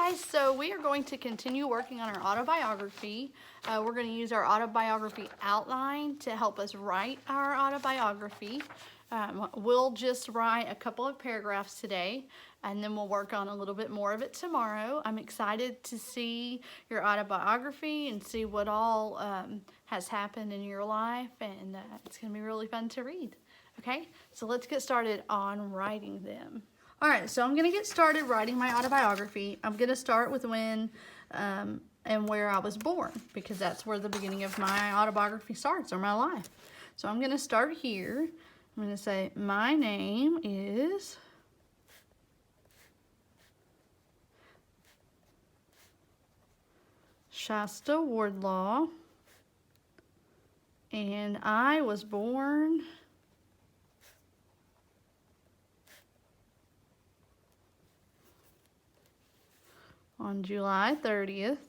guys, so we are going to continue working on our autobiography. We're going to use our autobiography outline to help us write our autobiography. We'll just write a couple of paragraphs today, and then we'll work on a little bit more of it tomorrow. I'm excited to see your autobiography and see what all has happened in your life, and it's going to be really fun to read. Okay, so let's get started on writing them. All right, so I'm going to get started writing my autobiography. I'm going to start with when and where I was born, because that's where the beginning of my autobiography starts, or my life. So I'm going to start here. I'm going to say, my name is Shasta Wardlaw, and I was born on July 30th,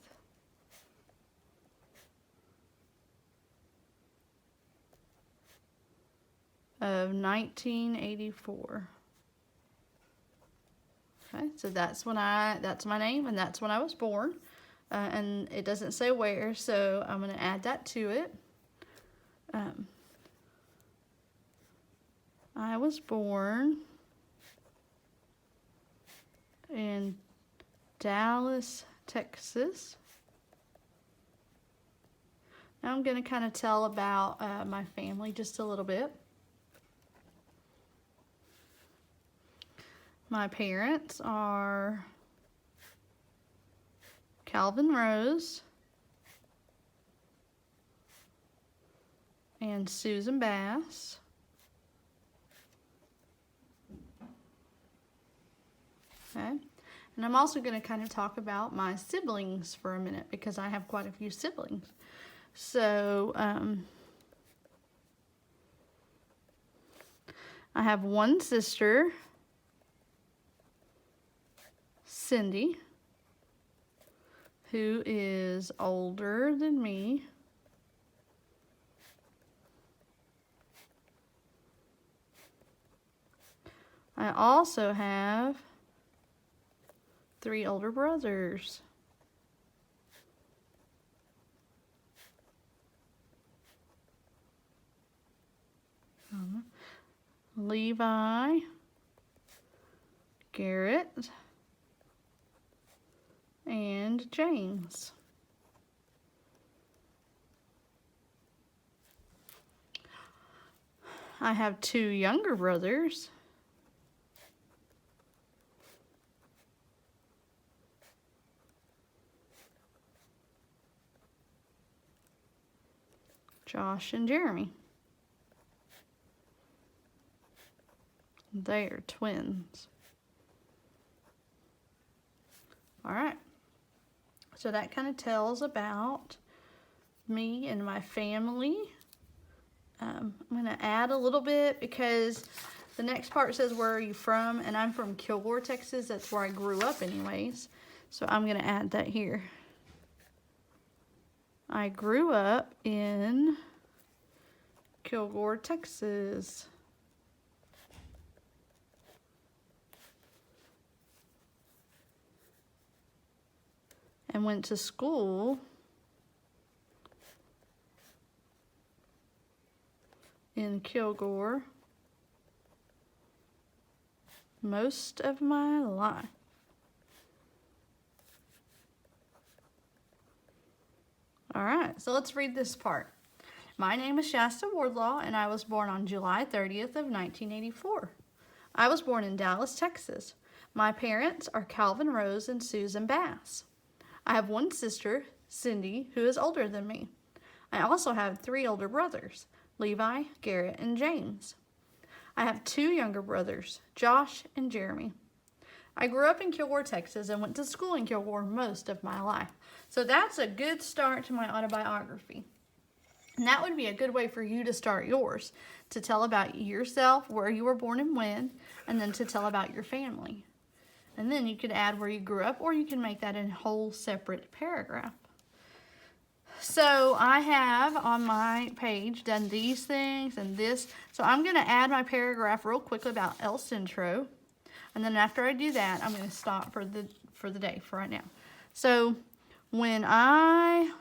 of 1984. Okay, so that's my name, and that's when I was born. And it doesn't say where, so I'm going to add that to it. I was born in Dallas, Texas. Now I'm going to kind of tell about my family just a little bit. My parents are Calvin Rose and Susan Bass. Okay. And I'm also going to kind of talk about my siblings for a minute, because I have quite a few siblings. So, I have one sister, Cindy, who is older than me. I also have 3 older brothers. Levi, Garrett, and James. I have 2 younger brothers. Josh and Jeremy. They are twins. All right. So that kind of tells about me and my family. I'm going to add a little bit, because the next part says, where are you from? And I'm from Kilgore, Texas. That's where I grew up anyways. So I'm going to add that here. I grew up in Kilgore, Texas. And went to school in Kilgore most of my life. All right, so let's read this part. My name is Shasta Wardlaw, and I was born on July 30th of 1984. I was born in Dallas, Texas. My parents are Calvin Rose and Susan Bass. I have one sister, Cindy, who is older than me. I also have 3 older brothers, Levi, Garrett, and James. I have 2 younger brothers, Josh and Jeremy. I grew up in Kilgore, Texas, and went to school in Kilgore most of my life. So that's a good start to my autobiography. And that would be a good way for you to start yours, to tell about yourself, where you were born and when, and then to tell about your family. And then you could add where you grew up, or you can make that a whole separate paragraph. So I have on my page done these things and this. So I'm going to add my paragraph real quickly about El Centro. And then after I do that, I'm going to stop for the day for right now. So when I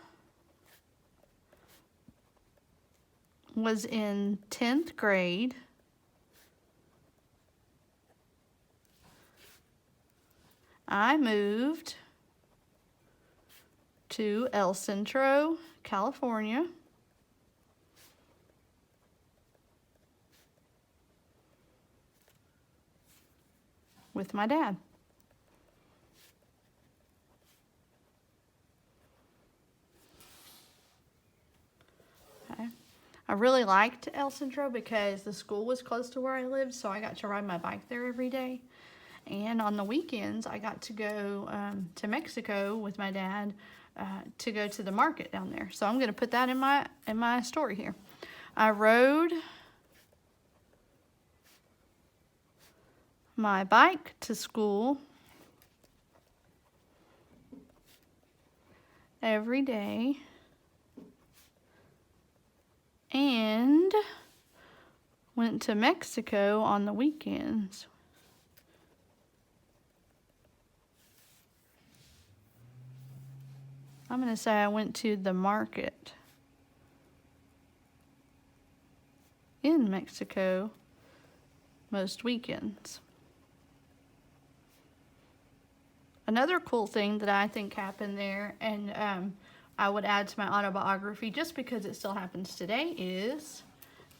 was in 10th grade, I moved to El Centro, California. With my dad. Okay. I really liked El Centro because the school was close to where I lived, so I got to ride my bike there every day. And on the weekends, I got to go to Mexico with my dad to go to the market down there. So I'm going to put that in my story here. I rode my bike to school every day and went to Mexico on the weekends. I'm going to say I went to the market in Mexico most weekends. Another cool thing that I think happened there, and I would add to my autobiography just because it still happens today, is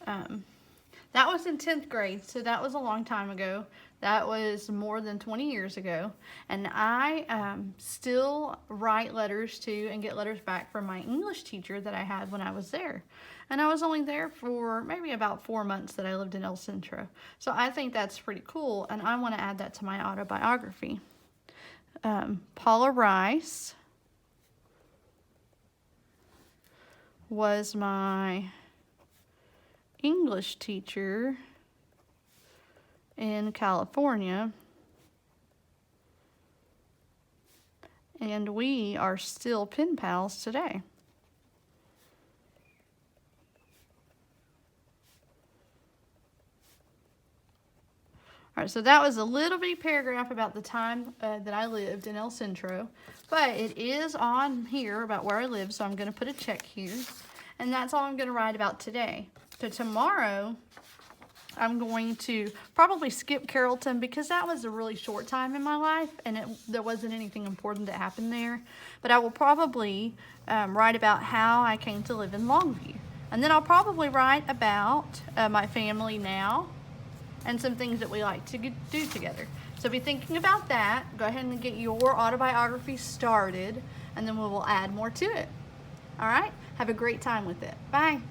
that was in 10th grade, so that was a long time ago. That was more than 20 years ago. And I still write letters to and get letters back from my English teacher that I had when I was there. And I was only there for maybe about 4 months that I lived in El Centro. So I think that's pretty cool, and I want to add that to my autobiography. Paula Rice was my English teacher in California, and we are still pen pals today. All right, so that was a little bitty paragraph about the time that I lived in El Centro, but it is on here about where I live, so I'm going to put a check here, and that's all I'm going to write about today. So tomorrow, I'm going to probably skip Carrollton because that was a really short time in my life, and there wasn't anything important that happened there. But I will probably write about how I came to live in Longview. And then I'll probably write about my family now, and some things that we like to do together. So be thinking about that. Go ahead and get your autobiography started, and then we will add more to it. All right? Have a great time with it. Bye.